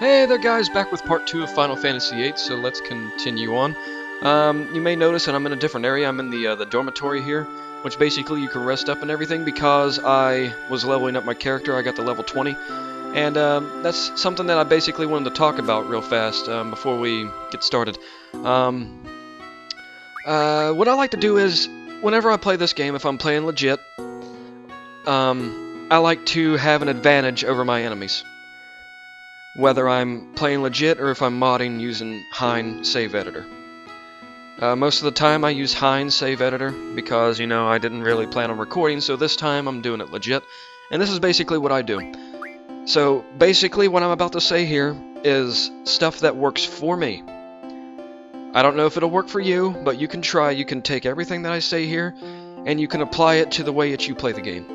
Hey there guys, back with part 2 of Final Fantasy VIII, so let's continue on. You may notice that I'm in a different area. I'm in the dormitory here, which basically you can rest up and everything because I was leveling up my character. I got to level 20, and that's something that I basically wanted to talk about real fast before we get started. What I like to do is, whenever I play this game, if I'm playing legit, I like to have an advantage over my enemies. Whether I'm playing legit or if I'm modding using VIII Save Editor. Most of the time I use VIII Save Editor because, you know, I didn't really plan on recording, so this time I'm doing it legit. And this is basically what I do. So, basically what I'm about to say here is stuff that works for me. I don't know if it'll work for you, but you can try. You can take everything that I say here, and you can apply it to the way that you play the game.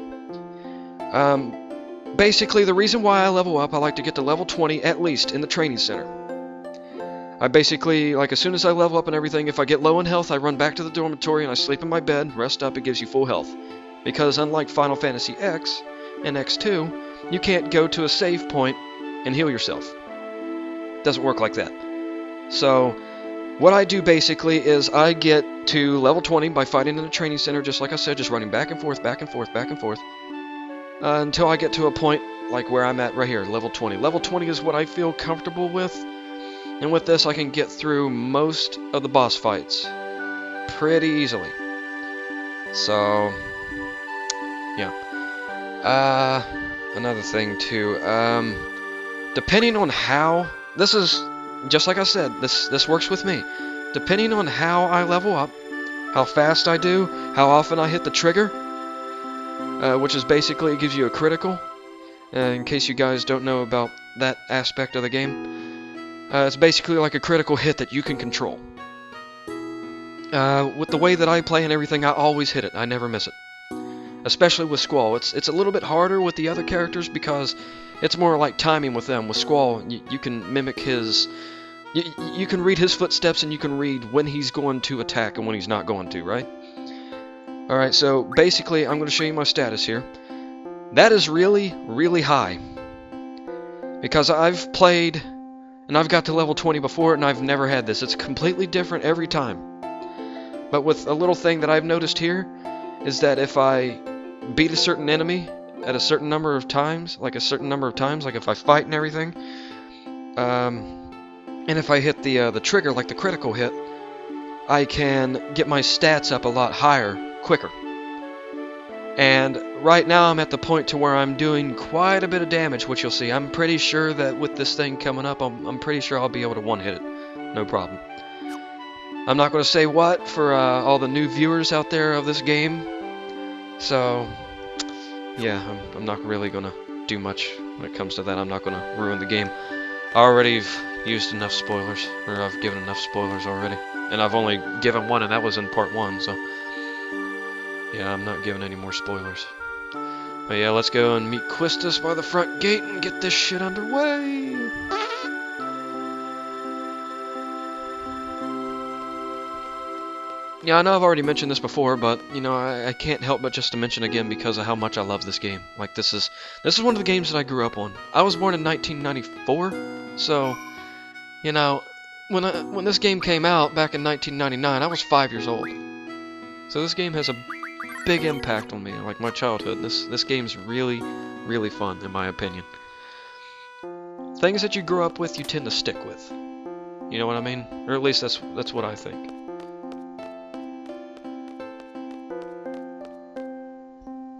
Basically, the reason why I level up, I like to get to level 20 at least in the training center. I basically, like, as soon as I level up and everything, if I get low in health, I run back to the dormitory and I sleep in my bed, rest up, it gives you full health. Because unlike Final Fantasy X and X2, you can't go to a save point and heal yourself. Doesn't work like that. So, what I do basically is I get to level 20 by fighting in the training center, just like I said, just running back and forth, back and forth, back and forth. Until I get to a point like where I'm at right here, level 20. Level 20 is what I feel comfortable with, and with this I can get through most of the boss fights pretty easily. So, yeah. Another thing too, depending on how, this is, just like I said, this works with me. Depending on how I level up, how fast I do, how often I hit the trigger, which is basically, it gives you a critical, in case you guys don't know about that aspect of the game. It's basically like a critical hit that you can control. With the way that I play and everything, I always hit it. I never miss it. Especially with Squall. It's a little bit harder with the other characters because it's more like timing with them. With Squall, you can mimic his... You can read his footsteps and you can read when he's going to attack and when he's not going to, right? Alright, so basically I'm going to show you my status here. That is really, really high. Because I've played, and I've got to level 20 before, and I've never had this. It's completely different every time. But with a little thing that I've noticed here, is that if I beat a certain enemy at a certain number of times, like if I fight and everything, and if I hit the trigger, like the critical hit, I can get my stats up a lot higher quicker. And right now I'm at the point to where I'm doing quite a bit of damage, which you'll see. I'm pretty sure that with this thing coming up, I'm pretty sure I'll be able to one-hit it. No problem. I'm not going to say what for all the new viewers out there of this game. So, yeah, I'm not really going to do much when it comes to that. I'm not going to ruin the game. I already have used enough spoilers, or I've given enough spoilers already. And I've only given one, and that was in part 1, so... yeah, I'm not giving any more spoilers. But yeah, let's go and meet Quistis by the front gate and get this shit underway! Yeah, I know I've already mentioned this before, but, you know, I can't help but just to mention again because of how much I love this game. Like, this is one of the games that I grew up on. I was born in 1994, so, you know, when this game came out back in 1999, I was 5 years old. So this game has a big impact on me, like my childhood. This game's really, really fun, in my opinion. Things that you grow up with, you tend to stick with. You know what I mean? Or at least that's what I think.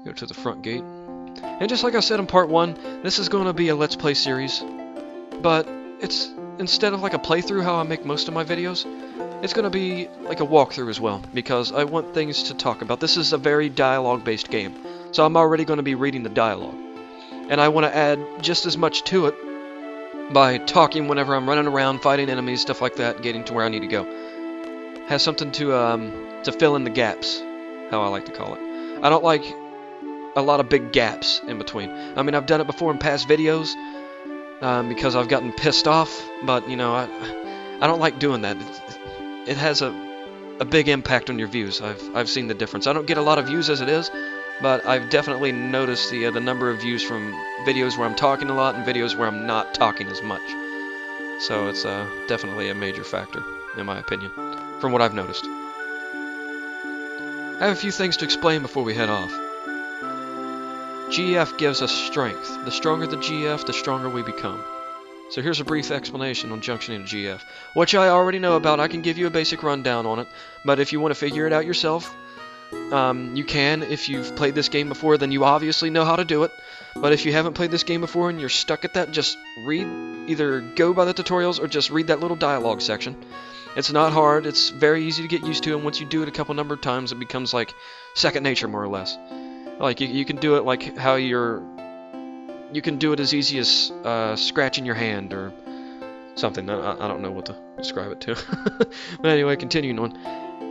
Go to the front gate. And just like I said in part 1, this is going to be a Let's Play series. But it's, instead of like a playthrough, how I make most of my videos, it's going to be like a walkthrough as well, because I want things to talk about. This is a very dialogue-based game, so I'm already going to be reading the dialogue. And I want to add just as much to it by talking whenever I'm running around, fighting enemies, stuff like that, getting to where I need to go. Has something to fill in the gaps, how I like to call it. I don't like a lot of big gaps in between. I mean, I've done it before in past videos, because I've gotten pissed off, but, you know, I don't like doing that. It has a big impact on your views. I've seen the difference. I don't get a lot of views as it is, but I've definitely noticed the number of views from videos where I'm talking a lot and videos where I'm not talking as much. So it's definitely a major factor, in my opinion, from what I've noticed. I have a few things to explain before we head off. GF gives us strength. The stronger the GF, the stronger we become. So here's a brief explanation on junctioning to GF, which I already know about. I can give you a basic rundown on it, but if you want to figure it out yourself, you can. If you've played this game before, then you obviously know how to do it. But if you haven't played this game before and you're stuck at that, just read, either go by the tutorials or just read that little dialogue section. It's not hard, it's very easy to get used to, and once you do it a couple number of times, it becomes like second nature, more or less. Like, you can do it like how you can do it as easy as scratching your hand or something. I don't know what to describe it to. But anyway, continuing on.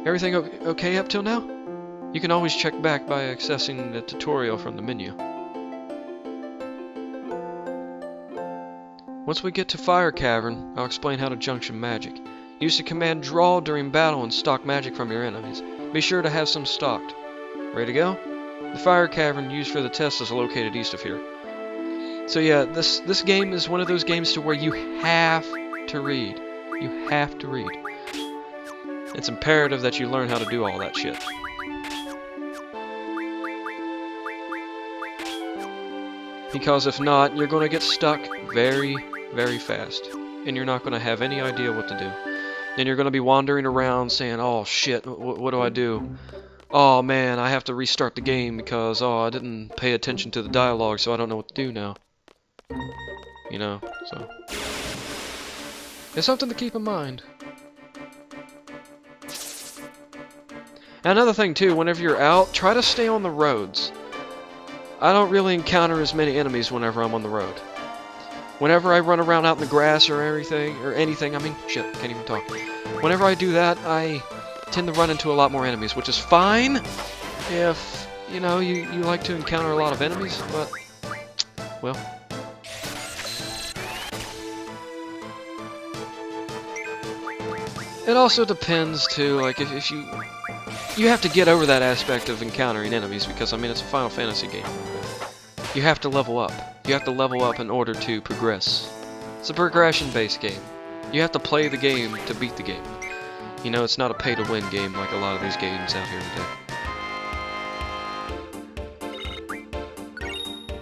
Everything okay up till now? You can always check back by accessing the tutorial from the menu. Once we get to Fire Cavern, I'll explain how to junction magic. Use the command draw during battle and stock magic from your enemies. Be sure to have some stocked. Ready to go? The Fire Cavern used for the test is located east of here. So yeah, this game is one of those games to where you have to read. You have to read. It's imperative that you learn how to do all that shit. Because if not, you're going to get stuck very, very fast. And you're not going to have any idea what to do. Then you're going to be wandering around saying, oh shit, what do I do? Oh man, I have to restart the game because, oh, I didn't pay attention to the dialogue, so I don't know what to do now. You know, so. It's something to keep in mind. And another thing too, whenever you're out, try to stay on the roads. I don't really encounter as many enemies whenever I'm on the road. Whenever I run around out in the grass or anything, I mean, shit, can't even talk. Whenever I do that, I tend to run into a lot more enemies, which is fine if, you know, you like to encounter a lot of enemies, but, well. It also depends, too, like, if you have to get over that aspect of encountering enemies, because, I mean, it's a Final Fantasy game. You have to level up. You have to level up in order to progress. It's a progression-based game. You have to play the game to beat the game. You know, it's not a pay-to-win game like a lot of these games out here today.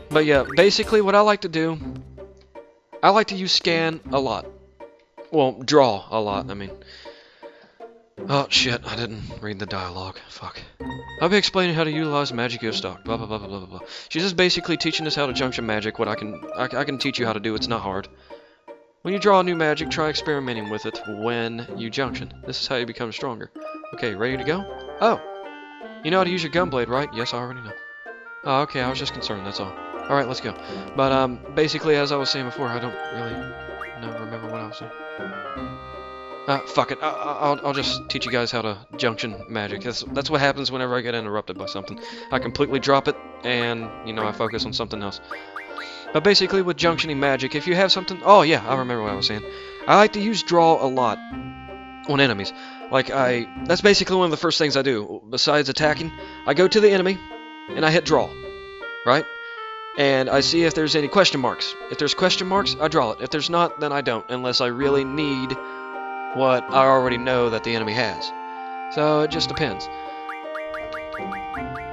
But yeah, basically what I like to do, I like to use scan a lot. Well, draw a lot, I mean. Oh shit, I didn't read the dialogue. Fuck. I'll be explaining how to utilize magic you stock. Blah blah blah blah blah blah. She's just basically teaching us how to junction magic. What I can teach you how to do. It's not hard. When you draw a new magic, try experimenting with it when you junction. This is how you become stronger. Okay, ready to go? Oh, you know how to use your gunblade, right? Yes, I already know. Oh, okay, I was just concerned. That's all. All right, let's go. But basically, as I was saying before, I don't really remember what I was saying. Fuck it. I'll just teach you guys how to junction magic. That's what happens whenever I get interrupted by something. I completely drop it, and, you know, I focus on something else. But basically, with junctioning magic, if you have something... Oh, yeah, I remember what I was saying. I like to use draw a lot on enemies. Like, that's basically one of the first things I do. Besides attacking, I go to the enemy, and I hit draw. Right? And I see if there's any question marks. If there's question marks, I draw it. If there's not, then I don't, unless I really need what I already know that the enemy has. So it just depends.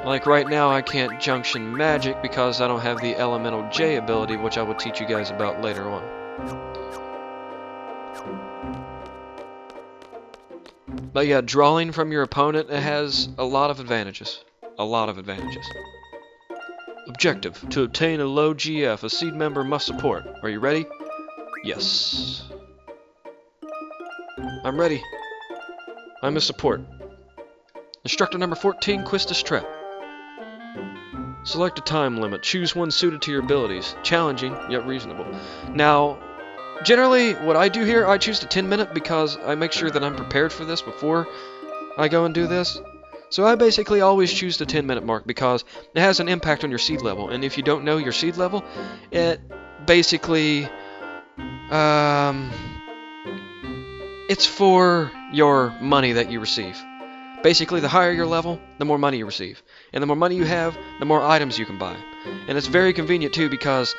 Like right now I can't junction magic because I don't have the Elemental J ability, which I will teach you guys about later on. But yeah, drawing from your opponent, it has a lot of advantages. A lot of advantages. Objective: to obtain a low GF, a seed member must support. Are you ready? Yes. I'm ready. I'm a support. Instructor number 14, Quistis Trap. Select a time limit. Choose one suited to your abilities. Challenging, yet reasonable. Now, generally, what I do here, I choose the 10-minute because I make sure that I'm prepared for this before I go and do this. So I basically always choose the 10-minute mark because it has an impact on your seed level. And if you don't know your seed level, it basically... it's for your money that you receive. Basically, the higher your level, the more money you receive. And the more money you have, the more items you can buy. And it's very convenient too because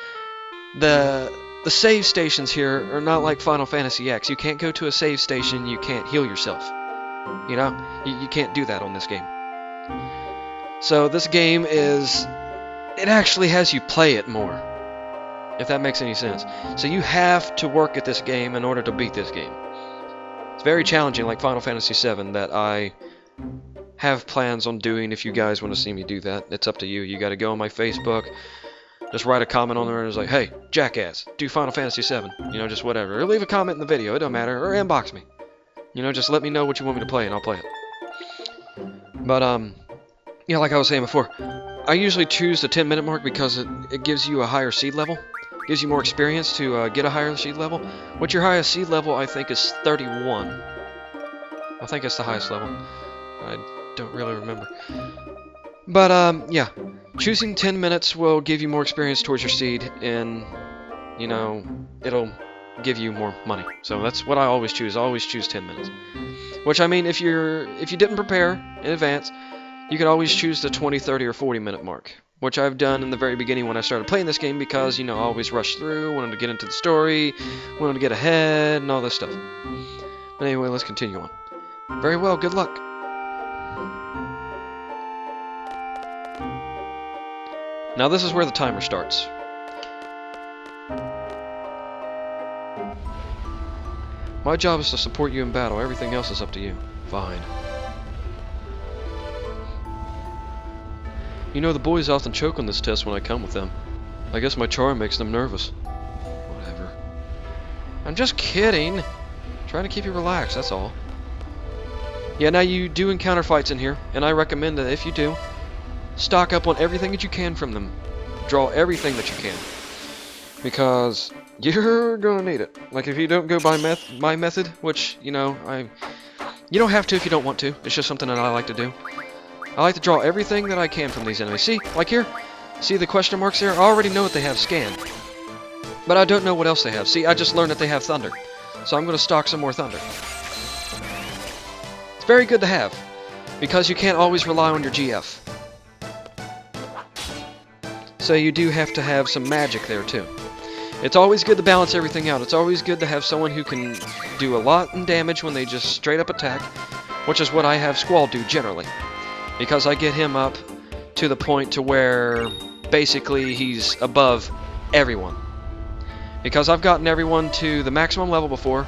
the the save stations here are not like Final Fantasy X. You can't go to a save station, you can't heal yourself. You know? You can't do that on this game. So this game is... it actually has you play it more, if that makes any sense. So you have to work at this game in order to beat this game. It's very challenging, like Final Fantasy VII, that I have plans on doing. If you guys want to see me do that, it's up to you. You got to go on my Facebook, just write a comment on there, and it's like, hey, jackass, do Final Fantasy VII. You know, just whatever. Or leave a comment in the video, it don't matter. Or inbox me. You know, just let me know what you want me to play, and I'll play it. But, yeah, like I was saying before, I usually choose the 10-minute mark because it gives you a higher seed level. Gives you more experience to get a higher seed level. Which your highest seed level, I think, is 31. I think it's the highest level. I don't really remember. But, yeah. Choosing 10 minutes will give you more experience towards your seed, and, you know, it'll give you more money. So that's what I always choose. I always choose 10 minutes. Which, I mean, if you didn't prepare in advance, you could always choose the 20, 30, or 40-minute mark, which I've done in the very beginning when I started playing this game because, you know, I always rushed through, wanted to get into the story, wanted to get ahead, and all this stuff. But anyway, let's continue on. Very well, good luck. Now this is where the timer starts. My job is to support you in battle. Everything else is up to you. Fine. You know, the boys often choke on this test when I come with them. I guess my charm makes them nervous. Whatever. I'm just kidding. Trying to keep you relaxed, that's all. Yeah, now you do encounter fights in here, and I recommend that if you do, stock up on everything that you can from them. Draw everything that you can. Because you're gonna need it. Like, if you don't go by my method, which, you know, you don't have to if you don't want to. It's just something that I like to do. I like to draw everything that I can from these enemies. See, like here, see the question marks there? I already know what they have scanned. But I don't know what else they have. See, I just learned that they have thunder. So I'm gonna stock some more thunder. It's very good to have, because you can't always rely on your GF. So you do have to have some magic there too. It's always good to balance everything out. It's always good to have someone who can do a lot in damage when they just straight up attack, which is what I have Squall do generally. Because I get him up to the point to where basically he's above everyone. Because I've gotten everyone to the maximum level before,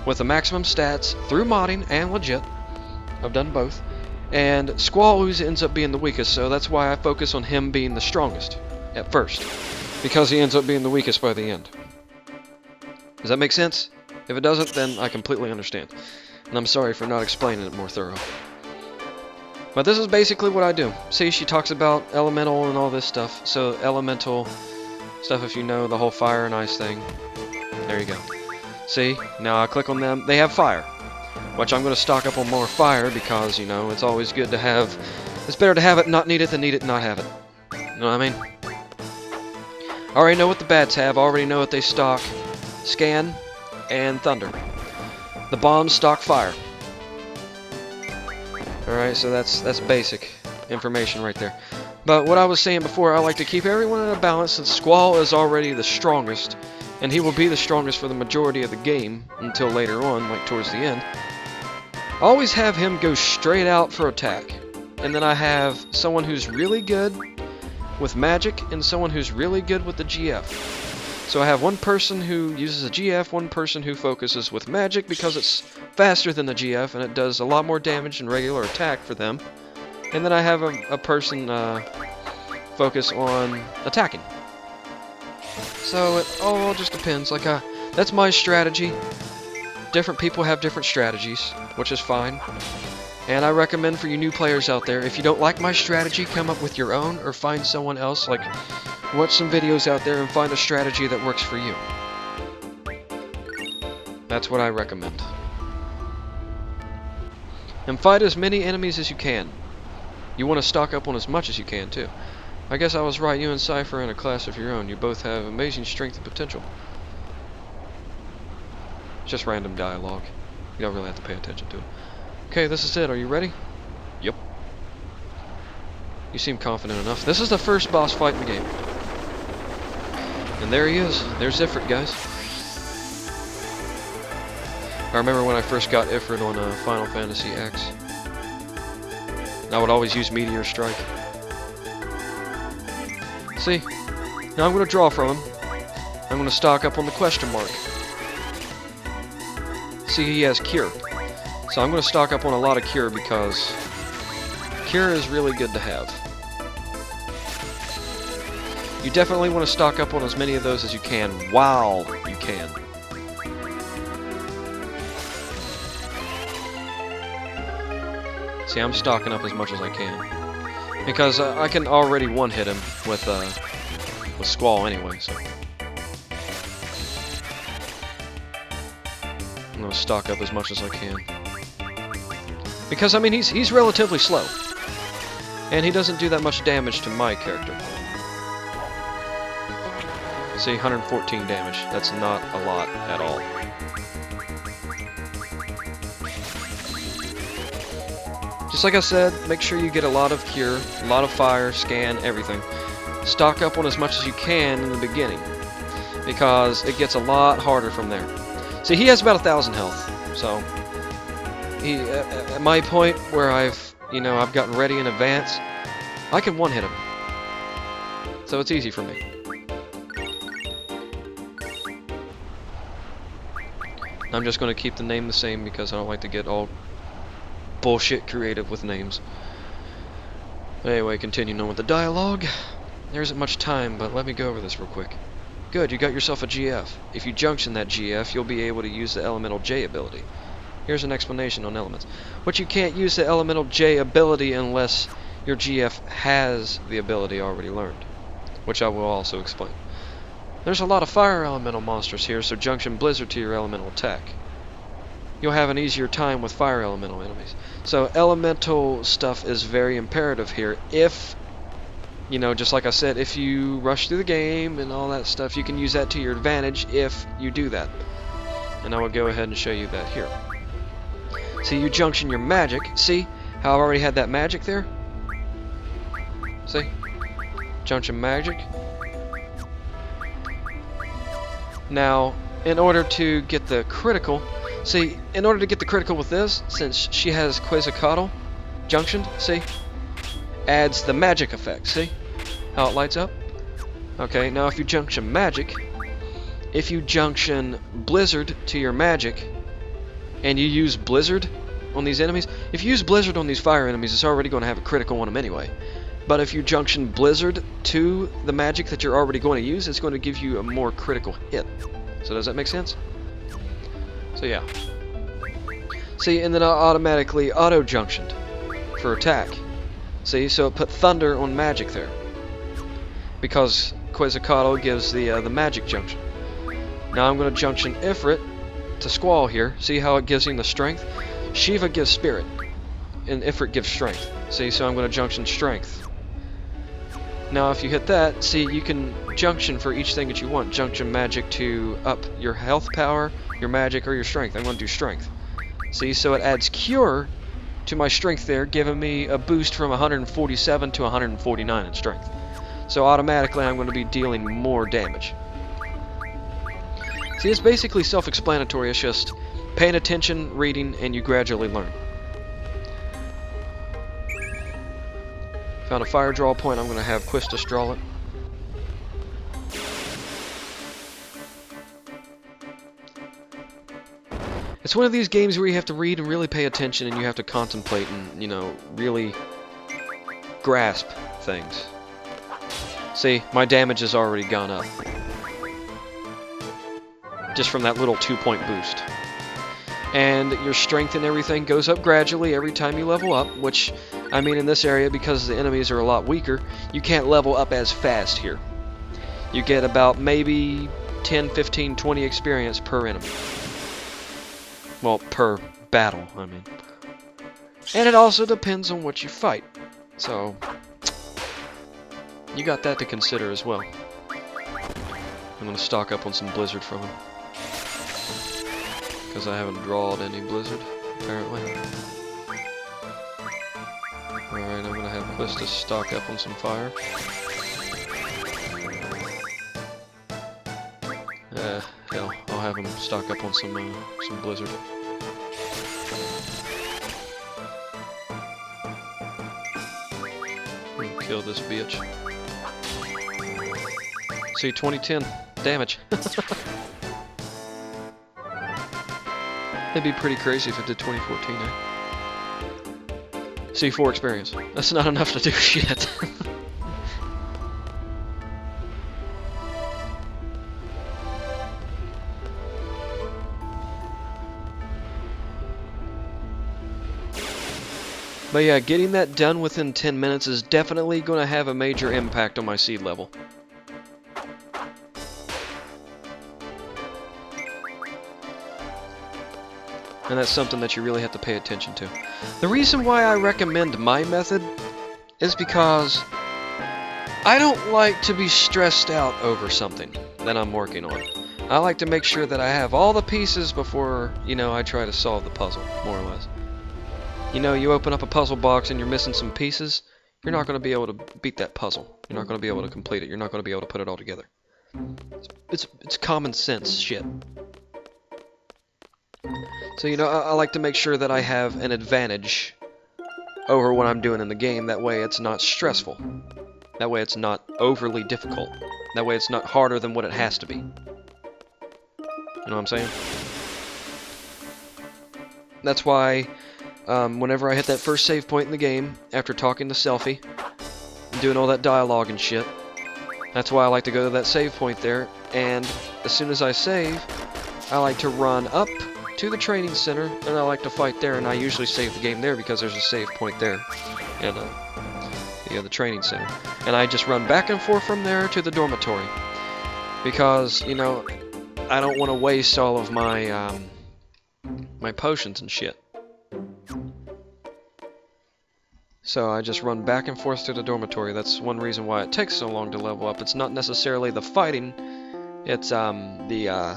with the maximum stats, through modding and legit. I've done both. And Squall always ends up being the weakest, so that's why I focus on him being the strongest at first. Because he ends up being the weakest by the end. Does that make sense? If it doesn't, then I completely understand. And I'm sorry for not explaining it more thorough. But this is basically what I do. See, she talks about elemental and all this stuff. So, elemental stuff, if you know, the whole fire and ice thing. There you go. See, now I click on them. They have fire. Which I'm going to stock up on more fire because, you know, it's always good to have... It's better to have it, not need it, than need it, not have it. You know what I mean? I already know what the bats have. I already know what they stock. Scan and thunder. The bombs stock fire. Alright, so that's basic information right there. But what I was saying before, I like to keep everyone in a balance since Squall is already the strongest, and he will be the strongest for the majority of the game until later on, like towards the end. I always have him go straight out for attack. And then I have someone who's really good with magic and someone who's really good with the GF. So I have one person who uses a GF, one person who focuses with magic because it's faster than the GF and it does a lot more damage than regular attack for them. And then I have a person focus on attacking. So it all just depends. Like that's my strategy. Different people have different strategies, which is fine. And I recommend for you new players out there, if you don't like my strategy, come up with your own or find someone else. Like, watch some videos out there and find a strategy that works for you. That's what I recommend. And fight as many enemies as you can. You want to stock up on as much as you can, too. I guess I was right, you and Cypher are in a class of your own. You both have amazing strength and potential. Just random dialogue. You don't really have to pay attention to it. Okay, this is it. Are you ready? Yep. You seem confident enough. This is the first boss fight in the game. And there he is. There's Ifrit, guys. I remember when I first got Ifrit on Final Fantasy X. I would always use Meteor Strike. See? Now I'm going to draw from him. I'm going to stock up on the question mark. See, he has Cure. So I'm going to stock up on a lot of Cure because Cure is really good to have. You definitely want to stock up on as many of those as you can while you can. See, I'm stocking up as much as I can. Because I can already one-hit him with Squall anyway, so. I'm going to stock up as much as I can. Because, I mean, he's relatively slow. And he doesn't do that much damage to my character. See, 114 damage. That's not a lot at all. Just like I said, make sure you get a lot of Cure, a lot of Fire, Scan, everything. Stock up on as much as you can in the beginning, because it gets a lot harder from there. See, he has about 1,000 health, so he at my point where I've gotten ready in advance, I can one-hit him. So it's easy for me. I'm just going to keep the name the same because I don't like to get all bullshit creative with names. But anyway, continuing on with the dialogue. There isn't much time, but let me go over this real quick. Good, you got yourself a GF. If you junction that GF, you'll be able to use the Elemental J ability. Here's an explanation on elements. But you can't use the Elemental J ability unless your GF has the ability already learned, which I will also explain. There's a lot of fire elemental monsters here, so junction Blizzard to your elemental attack. You'll have an easier time with fire elemental enemies. So elemental stuff is very imperative here. If, just like I said, if you rush through the game and all that stuff, you can use that to your advantage if you do that. And I will go ahead and show you that here. See, you junction your magic. See how I've already had that magic there? See? Junction magic. Now, in order to get the critical, in order to get the critical with this, since she has Quetzalcoatl junctioned, see, adds the magic effect, see how it lights up? Okay, now if you junction magic, if you junction Blizzard to your magic, and you use Blizzard on these enemies, if you use Blizzard on these fire enemies, it's already going to have a critical on them anyway. But if you junction Blizzard to the magic that you're already going to use, it's going to give you a more critical hit. So does that make sense? So yeah. See, and then I automatically auto-junctioned for attack. See, so it put Thunder on magic there. Because Quetzalcoatl gives the magic junction. Now I'm going to junction Ifrit to Squall here. See how it gives him the strength? Shiva gives Spirit, and Ifrit gives Strength. See, so I'm going to junction Strength. Now if you hit that, see, you can junction for each thing that you want. Junction magic to up your health power, your magic, or your strength. I'm going to do strength. See, so it adds Cure to my strength there, giving me a boost from 147 to 149 in strength. So automatically I'm going to be dealing more damage. See, it's basically self-explanatory. It's just paying attention, reading, and you gradually learn. Found a fire draw point. I'm going to have Quistis draw it. It's one of these games where you have to read and really pay attention, and you have to contemplate and, really grasp things. See, my damage has already gone up. Just from that little 2-point boost. And your strength and everything goes up gradually every time you level up, which, I mean, in this area, because the enemies are a lot weaker, you can't level up as fast here. You get about maybe 10, 15, 20 experience per enemy. Well, per battle, I mean. And it also depends on what you fight. So, you got that to consider as well. I'm going to stock up on some Blizzard from him. Because I haven't drawed any Blizzard, apparently. Alright, I'm going to have Quistis stock up on some fire. Hell, I'll have him stock up on some Blizzard. Kill this bitch. See, 2010 damage. It'd be pretty crazy if it did 2014, eh? C4 experience. That's not enough to do shit. But yeah, getting that done within 10 minutes is definitely going to have a major impact on my seed level. And that's something that you really have to pay attention to. The reason why I recommend my method is because I don't like to be stressed out over something that I'm working on. I like to make sure that I have all the pieces before, you know, I try to solve the puzzle, more or less. You know, you open up a puzzle box and you're missing some pieces, you're not going to be able to beat that puzzle. You're not going to be able to complete it. You're not going to be able to put it all together. It's common sense shit. So, you know, I like to make sure that I have an advantage over what I'm doing in the game. That way it's not stressful. That way it's not overly difficult. That way it's not harder than what it has to be. You know what I'm saying? That's why whenever I hit that first save point in the game, after talking to Selfie, and doing all that dialogue and shit, that's why I like to go to that save point there, and as soon as I save, I like to run up to the training center, and I like to fight there, and I usually save the game there because there's a save point there, and the training center. And I just run back and forth from there to the dormitory, because, you know, I don't want to waste all of my, my potions and shit. So I just run back and forth to the dormitory. That's one reason why it takes so long to level up. It's not necessarily the fighting, it's the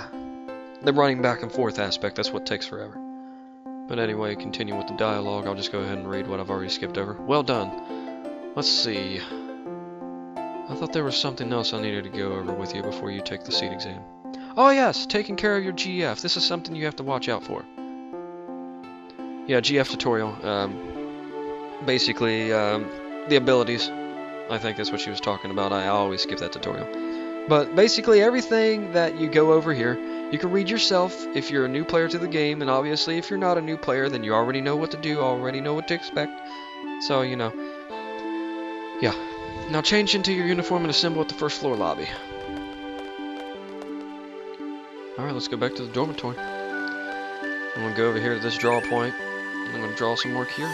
running back and forth aspect. That's what takes forever. But anyway, continue with the dialogue. I'll just go ahead and read what I've already skipped over. Well done. Let's see. I thought there was something else I needed to go over with you before you take the seed exam. Oh yes, taking care of your GF. This is something you have to watch out for. Yeah, GF tutorial. Basically, the abilities. I think that's what she was talking about. I always skip that tutorial. But basically everything that you go over here, you can read yourself if you're a new player to the game, and obviously if you're not a new player, then you already know what to do, already know what to expect. So, you know. Yeah. Now change into your uniform and assemble at the first floor lobby. Alright, let's go back to the dormitory. I'm going to go over here to this draw point. I'm going to draw some work here.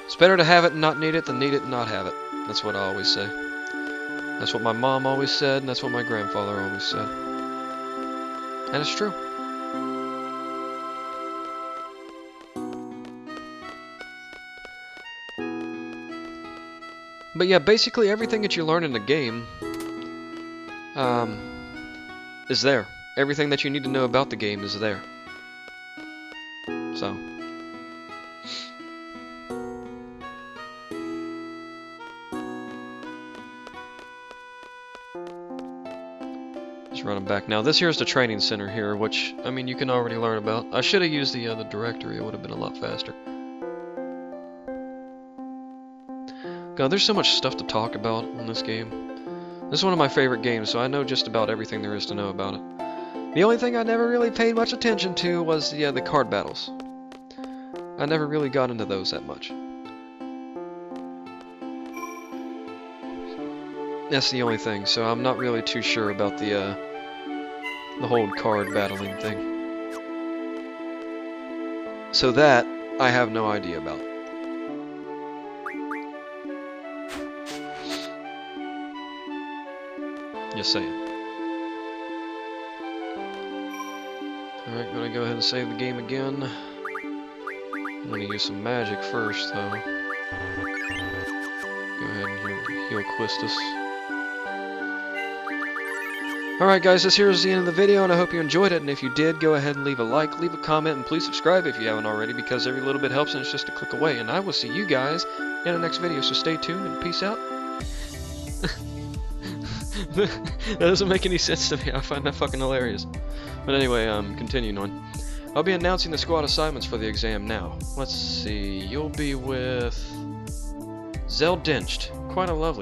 It's better to have it and not need it than need it and not have it. That's what I always say. That's what my mom always said, and that's what my grandfather always said. And it's true. But yeah, basically everything that you learn in the game is there. Everything that you need to know about the game is there. So. Just running back. Now this here is the training center here, which, I mean, you can already learn about. I should have used the directory. It would have been a lot faster. God, there's so much stuff to talk about in this game. This is one of my favorite games, so I know just about everything there is to know about it. The only thing I never really paid much attention to was the card battles. I never really got into those that much. That's the only thing, so I'm not really too sure about the whole card battling thing. So that, I have no idea about. Just saying. Alright, gonna go ahead and save the game again. I'm gonna use some magic first, though. Go ahead and heal Quistis. Alright guys, this here is the end of the video, and I hope you enjoyed it, and if you did, go ahead and leave a like, leave a comment, and please subscribe if you haven't already, because every little bit helps and it's just a click away, and I will see you guys in the next video, so stay tuned and peace out. That doesn't make any sense to me. I find that fucking hilarious. But anyway, continuing on. I'll be announcing the squad assignments for the exam now. Let's see. You'll be with Zell Dinched. Quite a lovely